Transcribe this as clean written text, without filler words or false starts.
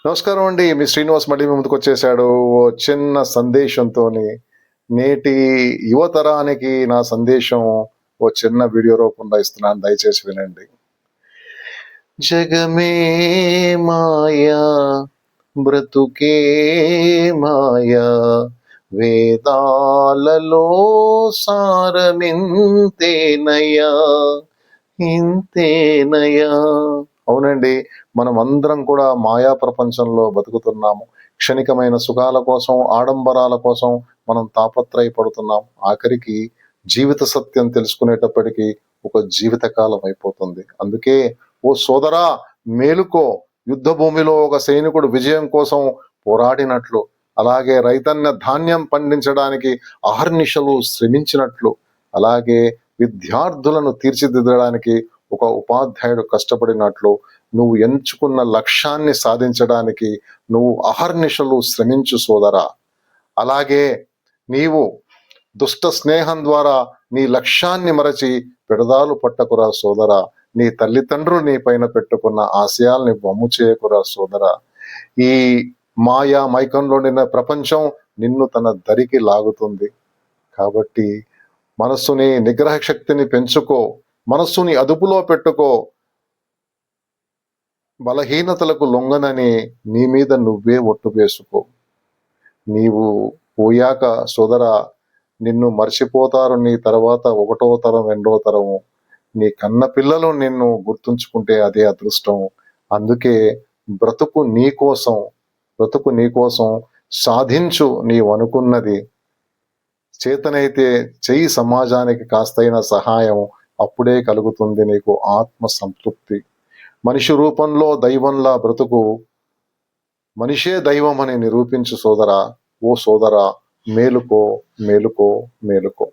నమస్కారం అండి. మీ శ్రీనివాస్ మళ్ళీ మీ ముందుకు వచ్చేసాడు. ఓ చిన్న సందేశంతోని. నేటి యువతరానికి నా సందేశం ఓ చిన్న వీడియో రూపంలో ఇస్తున్నాను. దయచేసి వినండి. జగమే మాయా బ్రతుకే మాయా వేదాలలో సారమింతేనయ్యా ఇంతేనయ్యా. అవునండి, మనం అందరం కూడా మాయా ప్రపంచంలో బతుకుతున్నాము. క్షణికమైన సుఖాల కోసం, ఆడంబరాల కోసం మనం తాపత్రయపడుతున్నాం. ఆఖరికి జీవిత సత్యం తెలుసుకునేటప్పటికీ ఒక జీవితకాలం అయిపోతుంది. అందుకే ఓ సోదరా, మేలుకో. యుద్ధ భూమిలో ఒక సైనికుడు విజయం కోసం పోరాడినట్లు, అలాగే రైతన్న ధాన్యం పండించడానికి అహర్నిశలు శ్రమించినట్లు, అలాగే విద్యార్థులను తీర్చిదిద్దడానికి ఒక ఉపాధ్యాయుడు కష్టపడినట్లు, నువ్వు ఎంచుకున్న లక్ష్యాన్ని సాధించడానికి నువ్వు అహర్నిశలు శ్రమించు సోదరా. అలాగే నీవు దుష్ట స్నేహం ద్వారా నీ లక్ష్యాన్ని మరచి పెడదాలు పట్టకురా సోదరా. నీ తల్లిదండ్రులు నీ పైన పెట్టుకున్న ఆశయాల్ని వమ్ము చేయకురా సోదరా. ఈ మాయా మైకంలో నిన్న ప్రపంచం నిన్ను తన దరికి లాగుతుంది. కాబట్టి మనస్సుని నిగ్రహ శక్తిని పెంచుకో, మనస్సుని అదుపులో పెట్టుకో. బలహీనతలకు లొంగనని నీ మీద నువ్వే ఒట్టు వేసుకో. నీవు పోయాక సోదరా, నిన్ను మర్చిపోతారు నీ తర్వాత ఒకటో తరం, రెండో తరము. నీ కన్న పిల్లలు నిన్ను గుర్తుంచుకుంటే అదే అదృష్టం. అందుకే బ్రతుకు నీకోసం సాధించు. నీవు అనుకున్నది చేతనైతే చెయ్యి సమాజానికి కాస్తైన సహాయం. అప్పుడే కలుగుతుంది నీకు ఆత్మ సంతృప్తి. మనిషి రూపంలో దైవంలా బ్రతుకు. మనిషే దైవం అని నిరూపించు సోదరా. ఓ సోదరా, మేలుకో మేలుకో మేలుకో.